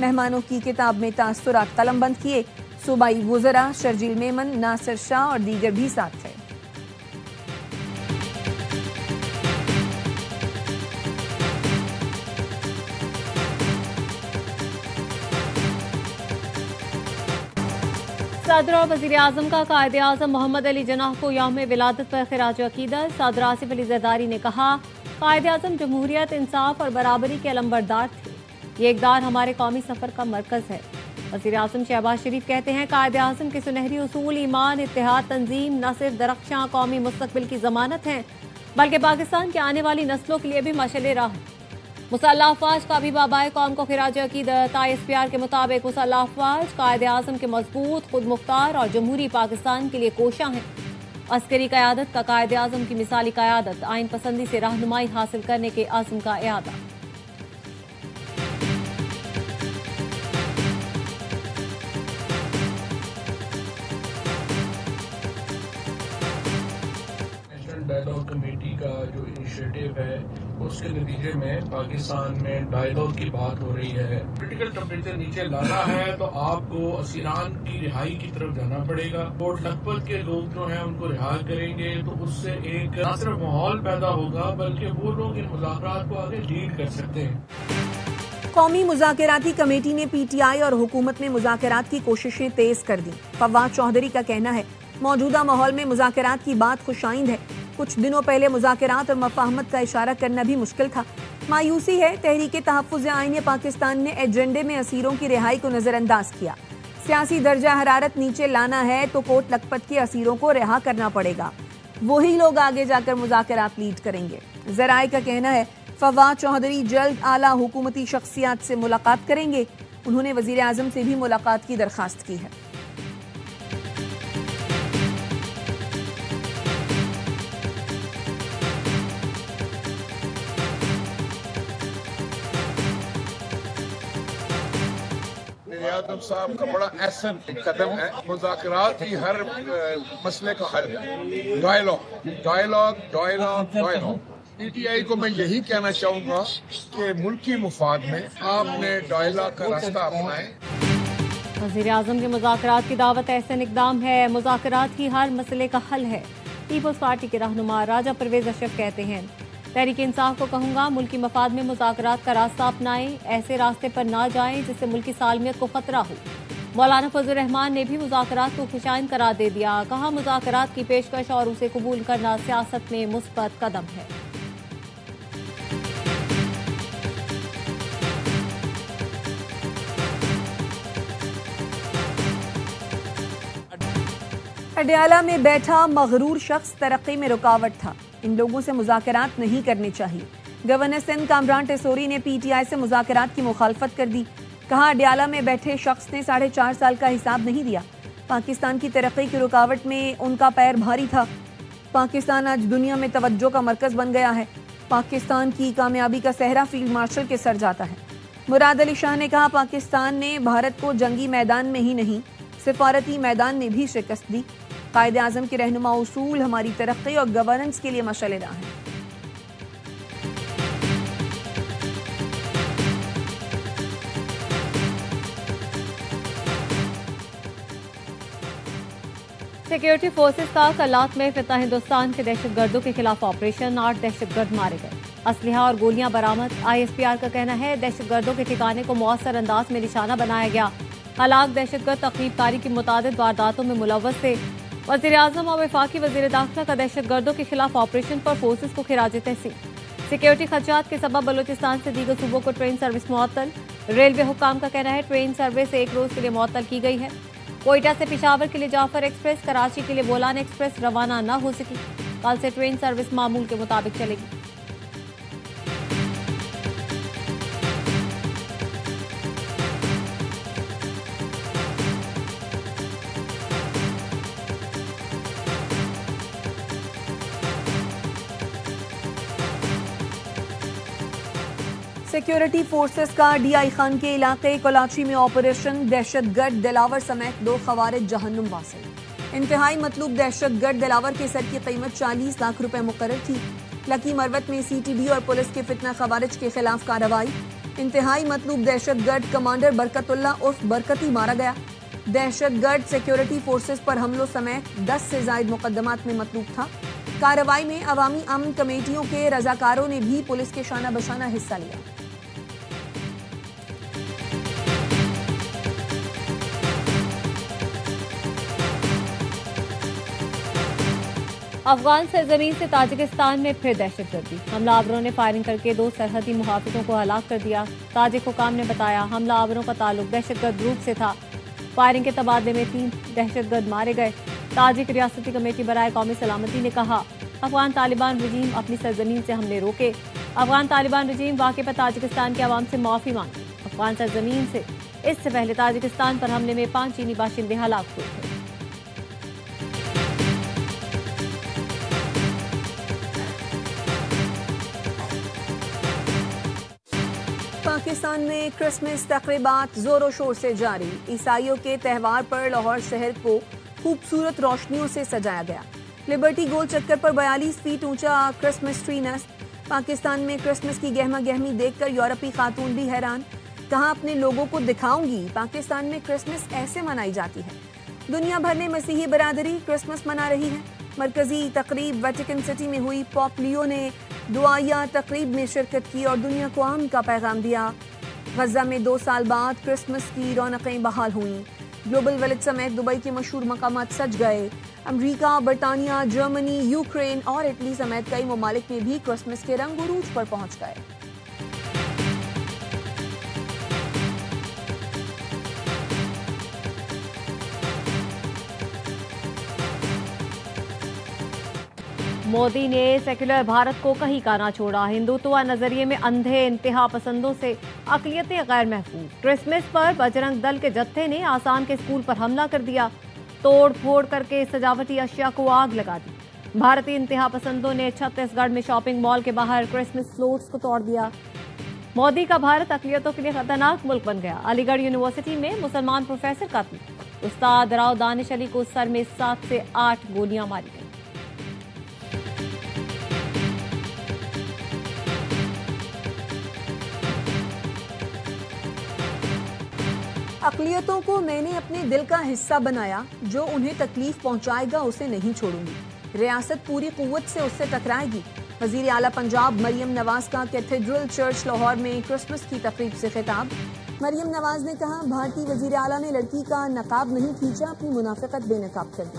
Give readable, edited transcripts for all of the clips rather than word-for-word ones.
مہمانوں کی کتاب میں تاثرات قلم بند کیے، صوبائی وزراء شرجیل میمن، ناصر شاہ اور دیگر بھی ساتھ تھے۔ صدر اور وزیر اعظم کا قائد اعظم محمد علی جناح کو یوم ولادت پر خراج عقیدت۔ صدر آصف علی زرداری نے کہا، قائد اعظم جمہوریت، انصاف اور برابری کے علمبردار تھے۔ یہ اقدار ہمارے قومی سفر کا مرکز ہے۔ وزیر اعظم شہباز شریف کہتے ہیں، قائد اعظم کے سنہری اصول ایمان، اتحاد، تنظیم نہ صرف درخشاں قومی مستقبل کی ضمانت ہیں بلکہ پاکستان کی آنے والی نسلوں کے لیے بھی مشعل راہ ہیں۔ مسلح افواج کا بھی بابائے قوم کو خراج عقیدت۔ ISPR کے مطابق مسلح افواج قائد اعظم کے مضبوط، خود مختار اور جمہوری پاکستان کے لیے کوشاں ہیں۔ عسکری قیادت کا قائد اعظم کی مثالی قیادت، آئین پسندی سے رہنمائی حاصل کرنے کے عزم کا اعادہ۔ ڈائیلاگ کمیٹی کا جو انیشیٹو ہے اس کے نتیجے میں پاکستان میں ڈائیلاگ کی بات ہو رہی ہے۔ پولیٹیکل ٹیمپریچر نیچے لانا ہے تو آپ کو اسیران کی رہائی کی طرف جانا پڑے گا۔ کوٹ لکھپت کے لوگ جو ہیں ان کو رہا کریں گے تو اس سے ایک نہ صرف ماحول پیدا ہوگا بلکہ وہ لوگ ان مذاکرات کو آگے لیڈ کر سکتے ہیں۔ قومی مذاکراتی کمیٹی نے PTI اور حکومت میں مذاکرات کی کوششیں تیز کر دیں۔ فواد چوہدری کا کہنا ہے، موجودہ ماحول میں مذاکرات کی بات خوش آئند ہے۔ کچھ دنوں پہلے مذاکرات اور مفاہمت کا اشارہ کرنا بھی مشکل تھا۔ مایوسی ہے، تحریک تحفظ آئین پاکستان نے ایجنڈے میں اسیروں کی رہائی کو نظر انداز کیا۔ سیاسی درجہ حرارت نیچے لانا ہے تو کوٹ لکھپت کے اسیروں کو رہا کرنا پڑے گا، وہی لوگ آگے جا کر مذاکرات لیڈ کریں گے۔ ذرائع کا کہنا ہے، فواد چوہدری جلد اعلیٰ حکومتی شخصیات سے ملاقات کریں گے۔ انہوں نے وزیر اعظم سے بھی ملاقات کی درخواست کی ہے۔ اعظم صاحب کا بڑا احسن قدم ہے۔ مذاکرات ہی ہر مسئلے کا حل ہے۔ ڈائیلاگ PTI کو میں یہی کہنا چاہوں گا کہ ملکی مفاد میں آپ نے ڈائیلاگ کا راستہ اپنائیں۔ وزیر اعظم کے مذاکرات کی دعوت احسن اقدام ہے۔ مذاکرات ہی ہر مسئلے کا حل ہے۔ پیپلز پارٹی کے رہنما راجہ پرویز اشرف کہتے ہیں، تحریک انصاف کو کہوں گا ملکی مفاد میں مذاکرات کا راستہ اپنائیں، ایسے راستے پر نہ جائیں جس سے ملکی سالمیت کو خطرہ ہو۔ مولانا فضل الرحمان نے بھی مذاکرات کو خوشائند قرار دے دیا، کہا مذاکرات کی پیشکش اور اسے قبول کرنا سیاست میں مثبت قدم ہے۔ اڈیالہ میں بیٹھا مغرور شخص ترقی میں رکاوٹ تھا، ان لوگوں سے مذاکرات نہیں کرنے چاہیے۔ گورنر سندھ کامران ٹیسوری نے PTI سے مذاکرات کی مخالفت کر دی، کہا اڈیالہ میں بیٹھے شخص نے 4.5 سال کا حساب نہیں دیا، پاکستان کی ترقی کی رکاوٹ میں ان کا پیر بھاری تھا۔ پاکستان آج دنیا میں توجہ کا مرکز بن گیا ہے، پاکستان کی کامیابی کا سہرا فیلڈ مارشل کے سر جاتا ہے۔ مراد علی شاہ نے کہا پاکستان نے بھارت کو جنگی میدان میں ہی نہیں سفارتی میدان میں بھی شکست دی، قائد اعظم کے رہنما اصول ہماری ترقی اور گورننس کے لیے مشعل راہ ہیں۔ سیکیورٹی فورسز کا کلات میں فتح ہندوستان کے دہشت گردوں کے خلاف آپریشن، 8 دہشت گرد مارے گئے، اسلحہ اور گولیاں برآمد۔ ISPR کا کہنا ہے دہشت گردوں کے ٹھکانے کو مؤثر انداز میں نشانہ بنایا گیا، ہلاک دہشت گرد تخریب کاری کی متعدد وارداتوں میں ملوث تھے۔ وزیر اعظم اور وفاقی وزیر داخلہ کا دہشت گردوں کے خلاف آپریشن پر فورسز کو خراج تحسین۔ سیکیورٹی خدشات کے سبب بلوچستان سے دیگر صوبوں کو ٹرین سروس معطل، ریلوے حکام کا کہنا ہے ٹرین سروس 1 روز کے لیے معطل کی گئی ہے۔ کوئٹہ سے پشاور کے لیے جعفر ایکسپریس، کراچی کے لیے بولان ایکسپریس روانہ نہ ہو سکی، کل سے ٹرین سروس معمول کے مطابق چلے گی۔ سیکیورٹی فورسز کا DI خان کے علاقے کلاچی میں آپریشن، دہشت گرد دلاور سمیت 2 خوارج جہنم واصل۔ انتہائی مطلوب دہشت گرد دلاور کے سر کی قیمت 40 لاکھ روپے مقرر تھی۔ لکی مروت میں CTB اور پولیس کے فتنہ خوارج کے خلاف کارروائی، انتہائی مطلوب دہشت گرد کمانڈر برکت اللہ عرف برکتی مارا گیا۔ دہشت گرد سیکیورٹی فورسز پر حملوں سمیت 10 سے زائد مقدمات میں مطلوب تھا۔ کارروائی میں عوامی امن کمیٹیوں کے رضاکاروں نے بھی پولیس کے شانہ بشانہ حصہ لیا۔ افغان سرزمین سے تاجکستان میں پھر دہشت گردی، حملہ آوروں نے فائرنگ کر کے 2 سرحدی محافظوں کو ہلاک کر دیا۔ تاجک حکام نے بتایا حملہ آوروں کا تعلق دہشت گرد گروپ سے تھا۔ فائرنگ کے تبادلے میں 3 دہشت گرد مارے گئے۔ تاجک ریاستی کمیٹی برائے قومی سلامتی نے کہا افغان طالبان رجیم اپنی سرزمین سے حملے روکے۔ افغان طالبان رجیم واقعے پر تاجکستان کے عوام سے معافی مانگے۔ افغان سرزمین سے اس سے پہلے تاجکستان پر حملے میں 5 چینی باشندے ہلاک ہوئے تھے۔ پاکستان میں کرسمس تقریبات زور و شور سے جاری۔ عیسائیوں کے تہوار پر لاہور شہر کو خوبصورت روشنیوں سے سجایا گیا۔ لبرٹی گول چکر پر 42 فیٹ اونچا کرسمس ٹری نصب۔ پاکستان میں کرسمس کی گہما گہمی دیکھ کر یورپی خاتون بھی حیران۔ کہاں اپنے لوگوں کو دکھاؤں گی، پاکستان میں کرسمس ایسے منائی جاتی ہے۔ دنیا بھر میں مسیحی برادری کرسمس منا رہی ہے۔ مرکزی تقریب ویٹیکن سٹی میں ہوئی۔ پوپ لیو نے دعائیہ تقریب میں شرکت کی اور دنیا کو امن کا پیغام دیا۔ غزہ میں 2 سال بعد کرسمس کی رونقیں بحال ہوئیں۔ گلوبل ولیج سمیت دبئی کے مشہور مقامات سج گئے۔ امریکہ، برطانیہ، جرمنی، یوکرین اور اٹلی سمیت کئی ممالک میں بھی کرسمس کے رنگ عروج پر پہنچ گئے۔ مودی نے سیکولر بھارت کو کہیں کا نہ چھوڑا۔ ہندوتوا نظریے میں اندھے انتہا پسندوں سے اقلیتیں غیر محفوظ۔ کرسمس پر بجرنگ دل کے جتھے نے آسام کے اسکول پر حملہ کر دیا، توڑ پھوڑ کر کے سجاوٹی اشیاء کو آگ لگا دی۔ بھارتی انتہا پسندوں نے چھتیس گڑھ میں شاپنگ مال کے باہر کرسمس فلوٹس کو توڑ دیا۔ مودی کا بھارت اقلیتوں کے لیے خطرناک ملک بن گیا۔ علی گڑھ یونیورسٹی میں مسلمان پروفیسر قتل، استاد راؤ دانش علی کو سر میں 7 سے 8 گولیاں ماری گئیں۔ اقلیتوں کو میں نے اپنے دل کا حصہ بنایا، جو انہیں تکلیف پہنچائے گا اسے نہیں چھوڑوں گی۔ ریاست پوری قوت سے اس سے ٹکرائے گی۔ وزیر اعلیٰ پنجاب مریم نواز کا کیتھیڈرل چرچ لاہور میں کرسمس کی تقریب سے خطاب۔ مریم نواز نے کہا بھارتی وزیر اعلیٰ نے لڑکی کا نقاب نہیں کھینچا، اپنی منافقت بے نقاب کر دی۔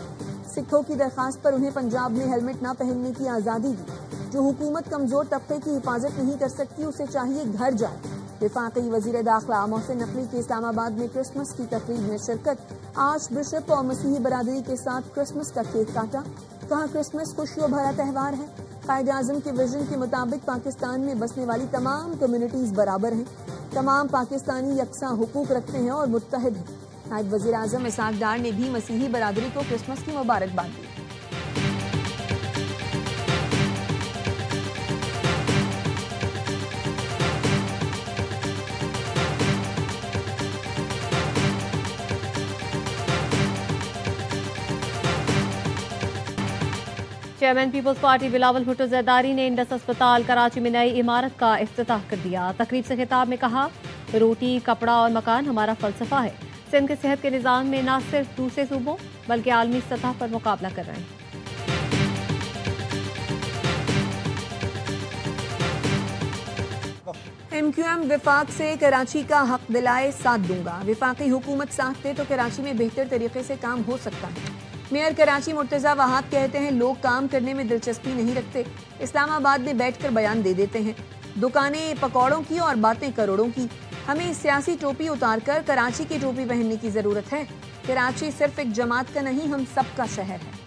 سکھوں کی درخواست پر انہیں پنجاب میں ہیلمٹ نہ پہننے کی آزادی دی۔ جو حکومت کمزور طبقے کی حفاظت نہیں کر سکتی اسے چاہیے گھر جائے۔ وفاقی وزیر داخلہ محسن نقوی کی اسلام آباد میں کرسمس کی تقریب میں شرکت۔ آرچ بشپ اور مسیحی برادری کے ساتھ کرسمس کا کیک کاٹا۔ کہا کرسمس خوشیوں بھرا تہوار ہے۔ قائد اعظم کے ویژن کے مطابق پاکستان میں بسنے والی تمام کمیونٹیز برابر ہیں۔ تمام پاکستانی یکساں حقوق رکھتے ہیں اور متحد ہیں۔ نائب وزیر اعظم اسحاق ڈار نے بھی مسیحی برادری کو کرسمس کی مبارکباد دی۔ چیئرمین پیپلز پارٹی بلاول بھٹو زرداری نے انڈس اسپتال کراچی میں نئی عمارت کا افتتاح کر دیا۔ تقریب سے خطاب میں کہا روٹی، کپڑا اور مکان ہمارا فلسفہ ہے۔ سندھ کے صحت کے نظام میں نہ صرف دوسرے صوبوں بلکہ عالمی سطح پر مقابلہ کر رہے ہیں۔ ایم کیو ایم وفاق سے کراچی کا حق دلائے ساتھ دوں گا۔ وفاقی حکومت ساتھ دے تو کراچی میں بہتر طریقے سے کام ہو سکتا ہے۔ میئر کراچی مرتضی وہاب کہتے ہیں لوگ کام کرنے میں دلچسپی نہیں رکھتے، اسلام آباد میں بیٹھ کر بیان دے دیتے ہیں۔ دکانیں پکوڑوں کی اور باتیں کروڑوں کی۔ ہمیں سیاسی ٹوپی اتار کر کراچی کی ٹوپی پہننے کی ضرورت ہے۔ کراچی صرف ایک جماعت کا نہیں، ہم سب کا شہر ہے۔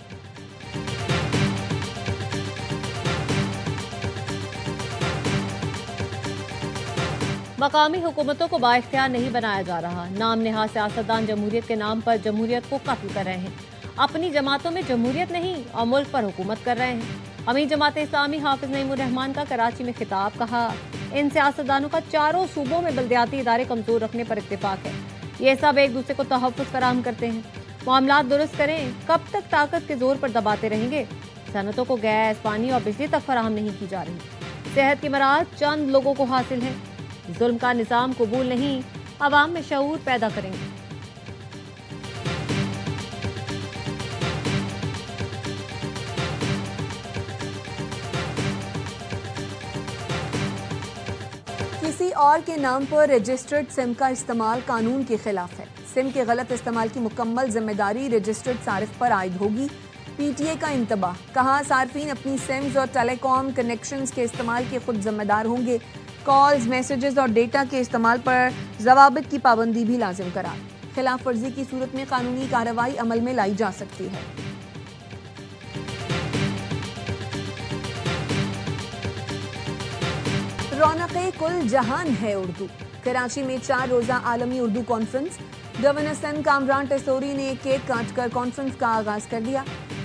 مقامی حکومتوں کو بااختیار نہیں بنایا جا رہا۔ نام نہاد سیاستدان جمہوریت کے نام پر جمہوریت کو قتل کر رہے ہیں۔ اپنی جماعتوں میں جمہوریت نہیں اور ملک پر حکومت کر رہے ہیں۔ امیر جماعت اسلامی حافظ نعیم الرحمان کا کراچی میں خطاب، کہا ان سیاستدانوں کا چاروں صوبوں میں بلدیاتی ادارے کمزور رکھنے پر اتفاق ہے۔ یہ سب ایک دوسرے کو تحفظ فراہم کرتے ہیں۔ معاملات درست کریں، کب تک طاقت کے زور پر دباتے رہیں گے؟ صنعتوں کو گیس، پانی اور بجلی تک فراہم نہیں کی جا رہی۔ صحت کی مراحت چند لوگوں کو حاصل ہے۔ ظلم کا نظام قبول نہیں، عوام میں شعور پیدا کریں گے۔ کسی اور کے نام پر رجسٹرڈ سم کا استعمال قانون کے خلاف ہے۔ سم کے غلط استعمال کی مکمل ذمہ داری رجسٹرڈ صارف پر عائد ہوگی۔ پی ٹی اے کا انتباہ، کہا صارفین اپنی سمز اور ٹیلی کام کنیکشنز کے استعمال کے خود ذمہ دار ہوں گے۔ کالز، میسیجز اور ڈیٹا کے استعمال پر ضوابط کی پابندی بھی لازم قرار۔ خلاف ورزی کی صورت میں قانونی کارروائی عمل میں لائی جا سکتی ہے۔ رونق کل جہان ہے اردو، کراچی میں 4 روزہ عالمی اردو کانفرنس۔ گورنر سندھ کامران ٹیسوری نے کیک کاٹ کر کانفرنس کا آغاز کر دیا۔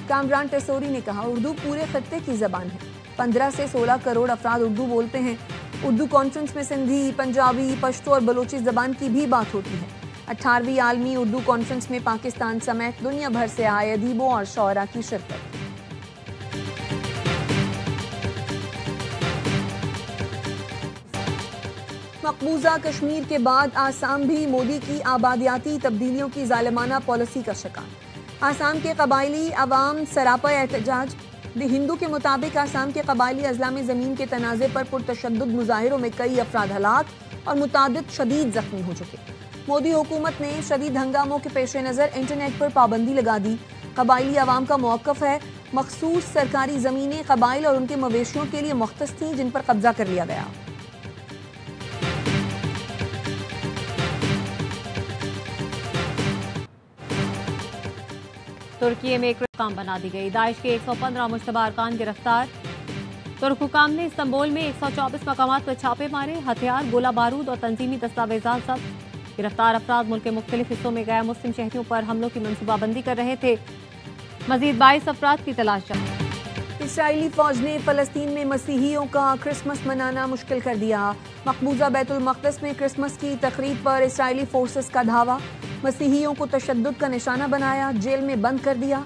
کامران ٹیسوری نے کہا اردو پورے خطے کی زبان ہے، 15 سے 16 کروڑ افراد اردو بولتے ہیں۔ اردو کانفرنس میں سندھی، پنجابی، پشتو اور بلوچی زبان کی بھی بات ہوتی ہے۔ 18ویں عالمی اردو کانفرنس میں پاکستان سمیت دنیا بھر سے آئے ادیبوں اور شعراء کی شرکت۔ مقبوضہ کشمیر کے بعد آسام بھی مودی کی آبادیاتی تبدیلیوں کی ظالمانہ پالیسی کا شکار۔ آسام کے قبائلی عوام سراپا احتجاج۔ دی ہندو کے مطابق آسام کے قبائلی اضلاع میں زمین کے تنازع پر پرتشدد مظاہروں میں کئی افراد ہلاک اور متعدد شدید زخمی ہو چکے۔ مودی حکومت نے شدید ہنگاموں کے پیش نظر انٹرنیٹ پر پابندی لگا دی۔ قبائلی عوام کا موقف ہے مخصوص سرکاری زمینیں قبائل اور ان کے مویشیوں کے لیے مختص تھیں جن پر قبضہ کر لیا گیا۔ ترکی میں ایک کام بنا دی گئی، داعش کے 115 مشتبہ ارکان گرفتار۔ ترک حکام نے استنبول میں 124 مقامات پر چھاپے مارے، ہتھیار، گولہ بارود اور تنظیمی دستاویزات ضبط۔ گرفتار افراد ملک کے مختلف حصوں میں غیر مسلم شہریوں پر حملوں کی منصوبہ بندی کر رہے تھے۔ مزید 22 افراد کی تلاش جاری۔ اسرائیلی فوج نے فلسطین میں مسیحیوں کا کرسمس منانا مشکل کر دیا۔ مقبوضہ بیت المقدس میں کرسمس کی تقریب پر اسرائیلی فورسز کا دھاوا، مسیحیوں کو تشدد کا نشانہ بنایا، جیل میں بند کر دیا۔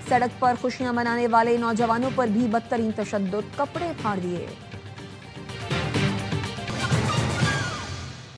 سڑک پر خوشیاں منانے والے نوجوانوں پر بھی بدترین تشدد، کپڑے پھاڑ دیے۔